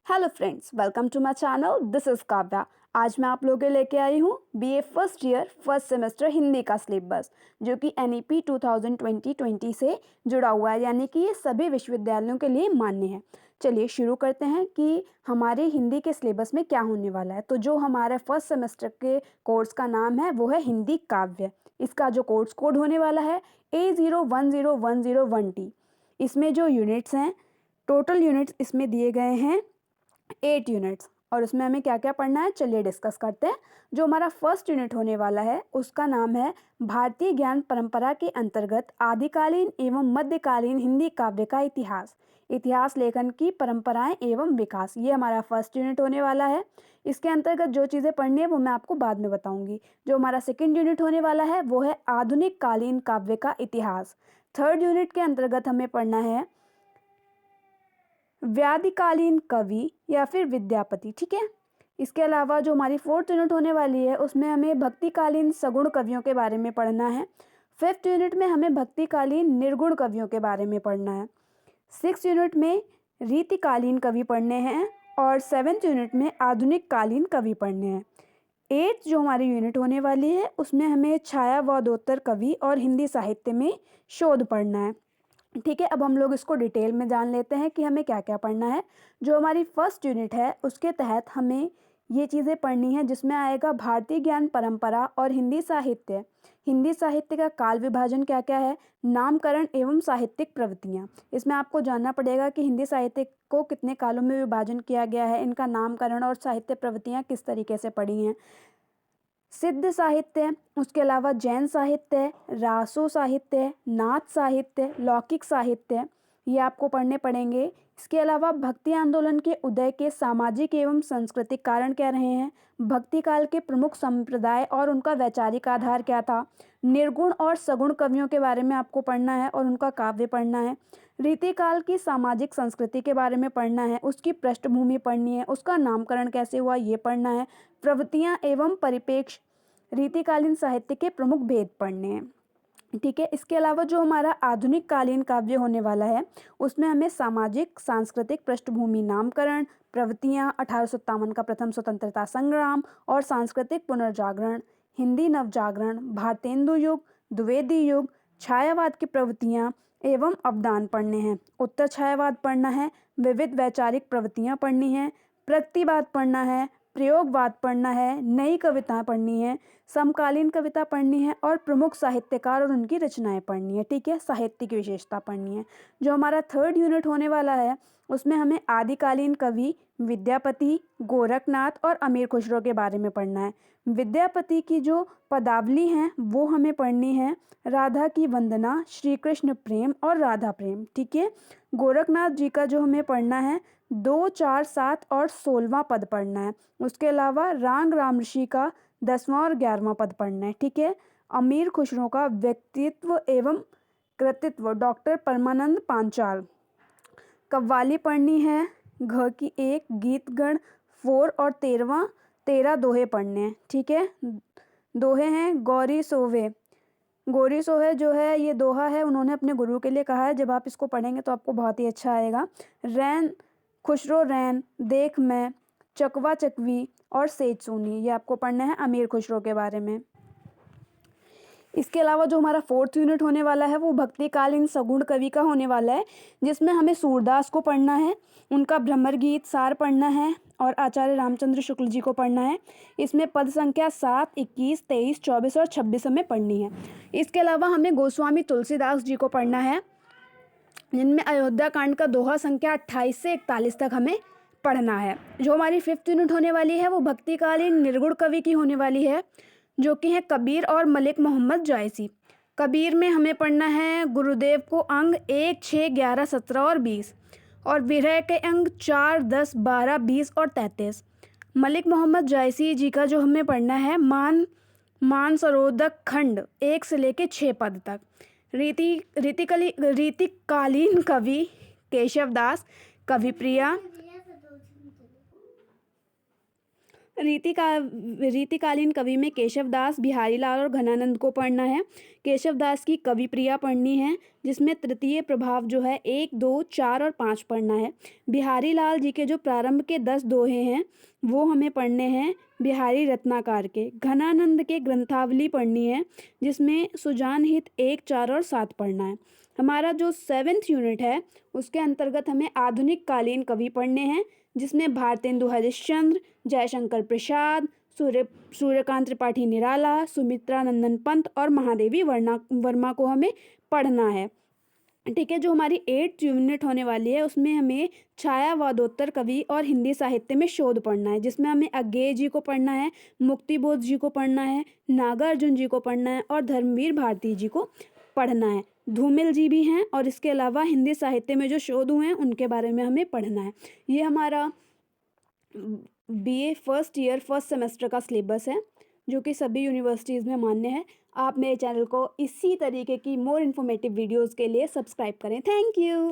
Hello friends, welcome to my channel. This is Kavya. आज मैं आप लोगों के लेके आई हूँ BA first year first semester Hindi का सिलेबस, जो कि एनईपी 2020 से जुड़ा हुआ है, यानी कि ये सभी विश्वविद्यालयों के लिए मान्य है। चलिए शुरू करते हैं कि हमारे हिंदी के सिलेबस में क्या होने वाला है। तो जो हमारे फर्स्ट सेमेस्टर के कोर्स का नाम है वो है हिंदी काव्य। इसका जो कोर्स कोड होने वाला है A010101T। इसमें जो यूनिट्स हैं, टोटल यूनिट्स इसमें दिए गए हैं 8 यूनिट्स। और उसमें हमें क्या क्या पढ़ना है, चलिए डिस्कस करते हैं। जो हमारा फर्स्ट यूनिट होने वाला है उसका नाम है भारतीय ज्ञान परंपरा के अंतर्गत आदिकालीन एवं मध्यकालीन हिंदी काव्य का इतिहास, इतिहास लेखन की परंपराएं एवं विकास। ये हमारा फर्स्ट यूनिट होने वाला है। इसके अंतर्गत जो चीज़ें पढ़नी है वो मैं आपको बाद में बताऊंगी। जो हमारा सेकेंड यूनिट होने वाला है वो है आधुनिक कालीन काव्य का इतिहास। थर्ड यूनिट के अंतर्गत हमें पढ़ना है व्याधिकालीन कवि या फिर विद्यापति। ठीक है। इसके अलावा जो हमारी फोर्थ यूनिट होने वाली है उसमें हमें भक्तिकालीन सगुण कवियों के बारे में पढ़ना है। फिफ्थ यूनिट में हमें भक्तिकालीन निर्गुण कवियों के बारे में पढ़ना है। सिक्स यूनिट में रीतिकालीन कवि पढ़ने हैं और सेवेंथ यूनिट में आधुनिक कालीन कवि पढ़ने हैं। एट्थ जो हमारी यूनिट होने वाली है उसमें हमें छायावादोत्तर कवि और हिंदी साहित्य में शोध पढ़ना है। ठीक है, अब हम लोग इसको डिटेल में जान लेते हैं कि हमें क्या क्या पढ़ना है। जो हमारी फर्स्ट यूनिट है उसके तहत हमें ये चीज़ें पढ़नी है, जिसमें आएगा भारतीय ज्ञान परंपरा और हिंदी साहित्य। हिंदी साहित्य का काल विभाजन क्या क्या है, नामकरण एवं साहित्यिक प्रवृत्तियाँ। इसमें आपको जानना पड़ेगा कि हिंदी साहित्य को कितने कालों में विभाजन किया गया है, इनका नामकरण और साहित्य प्रवृत्तियाँ किस तरीके से पढ़ी हैं। सिद्ध साहित्य, उसके अलावा जैन साहित्य, रासो साहित्य, नाथ साहित्य, लौकिक साहित्य, ये आपको पढ़ने पड़ेंगे। इसके अलावा भक्ति आंदोलन के उदय के सामाजिक एवं सांस्कृतिक कारण क्या रहे हैं, भक्ति काल के प्रमुख संप्रदाय और उनका वैचारिक आधार क्या था, निर्गुण और सगुण कवियों के बारे में आपको पढ़ना है और उनका काव्य पढ़ना है। रीतिकाल की सामाजिक संस्कृति के बारे में पढ़ना है, उसकी पृष्ठभूमि पढ़नी है, उसका नामकरण कैसे हुआ ये पढ़ना है। प्रवृत्तियाँ एवं परिपेक्ष, रीतिकालीन साहित्य के प्रमुख भेद पढ़ने हैं। ठीक है। इसके अलावा जो हमारा आधुनिक कालीन काव्य होने वाला है उसमें हमें सामाजिक सांस्कृतिक पृष्ठभूमि, नामकरण, प्रवृत्तियाँ, 1857 का प्रथम स्वतंत्रता संग्राम और सांस्कृतिक पुनर्जागरण, हिंदी नवजागरण, भारतेंदु युग, द्विवेदी युग, छायावाद की प्रवृत्तियाँ एवं अवदान पढ़ने हैं। उत्तर छायावाद पढ़ना है, विविध वैचारिक प्रवृत्तियाँ पढ़नी हैं, प्रगतिवाद पढ़ना है, प्रयोगवाद पढ़ना है, नई कविताएं पढ़नी है, समकालीन कविता पढ़नी है और प्रमुख साहित्यकार और उनकी रचनाएं पढ़नी है। ठीक है, साहित्य की विशेषता पढ़नी है। जो हमारा थर्ड यूनिट होने वाला है उसमें हमें आदिकालीन कवि विद्यापति, गोरखनाथ और अमीर खुसरो के बारे में पढ़ना है। विद्यापति की जो पदावली हैं वो हमें पढ़नी है, राधा की वंदना, श्री कृष्ण प्रेम और राधा प्रेम। ठीक है। गोरखनाथ जी का जो हमें पढ़ना है 2, 4, 7 और 16वां पद पढ़ना है। उसके अलावा रांग राम ऋषि का 10वां और 11वां पद पढ़ना है। ठीक है। अमीर खुसरो का व्यक्तित्व एवं कृतित्व, डॉक्टर परमानंद पांचाल। कव्वाली पढ़नी है, घ की 1, गीत गण 4 और 13 दोहे पढ़ने हैं। ठीक है। दोहे हैं गौरी सोवे। गौरी सोहे जो है ये दोहा है, उन्होंने अपने गुरु के लिए कहा है। जब आप इसको पढ़ेंगे तो आपको बहुत ही अच्छा आएगा। रैन खुसरो रैन, देख मैं, चकवा चकवी और सेज सोनी, ये आपको पढ़ना है अमीर खुसरो के बारे में। इसके अलावा जो हमारा फोर्थ यूनिट होने वाला है वो भक्तिकालीन सगुण कवि का होने वाला है, जिसमें हमें सूरदास को पढ़ना है, उनका भ्रमर गीत सार पढ़ना है और आचार्य रामचंद्र शुक्ल जी को पढ़ना है। इसमें पद संख्या 7, 21, 23, 24 और 26 हमें पढ़नी है। इसके अलावा हमें गोस्वामी तुलसीदास जी को पढ़ना है, जिनमें अयोध्या कांड का दोहा संख्या 28 से 41 तक हमें पढ़ना है। जो हमारी फिफ्थ यूनिट होने वाली है वो भक्तिकालीन निर्गुण कवि की होने वाली है, जो कि है कबीर और मलिक मोहम्मद जायसी। कबीर में हमें पढ़ना है गुरुदेव को अंग 1, 6, 11, 17 और 20 और विरह के अंग 4, 10, 12, 20 और 33। मलिक मोहम्मद जायसी जी का जो हमें पढ़ना है मान सरोदक खंड 1 से लेके 6 पद तक। रीतिकालीन कवि केशव दास, कवि प्रिया, रीतिकालीन कवि में केशव दास, बिहारी लाल और घनानंद को पढ़ना है। केशव दास की कवि प्रिया पढ़नी है, जिसमें तृतीय प्रभाव जो है 1, 2, 4 और 5 पढ़ना है। बिहारी लाल जी के जो प्रारंभ के 10 दोहे हैं वो हमें पढ़ने हैं बिहारी रत्नाकर के। घनानंद के ग्रंथावली पढ़नी है, जिसमें सुजान हित 1, 4 और 7 पढ़ना है। हमारा जो 7th यूनिट है उसके अंतर्गत हमें आधुनिक कालीन कवि पढ़ने हैं, जिसमें भारतेंदु हरिश्चंद्र, जयशंकर प्रसाद, सूर्यकांत त्रिपाठी निराला, सुमित्रा नंदन पंत और महादेवी वर्मा को हमें पढ़ना है। ठीक है, जो हमारी 8th यूनिट होने वाली है उसमें हमें छायावादोत्तर कवि और हिंदी साहित्य में शोध पढ़ना है, जिसमें हमें अज्ञेय जी को पढ़ना है, मुक्तिबोध जी को पढ़ना है, नागार्जुन जी को पढ़ना है और धर्मवीर भारती जी को पढ़ना है। धूमिल जी भी हैं और इसके अलावा हिंदी साहित्य में जो शोध हुए हैं उनके बारे में हमें पढ़ना है। ये हमारा BA first year first semester का सिलेबस है, जो कि सभी यूनिवर्सिटीज़ में मान्य है। आप मेरे चैनल को इसी तरीके की मोर इन्फॉर्मेटिव वीडियोज़ के लिए सब्सक्राइब करें। Thank you.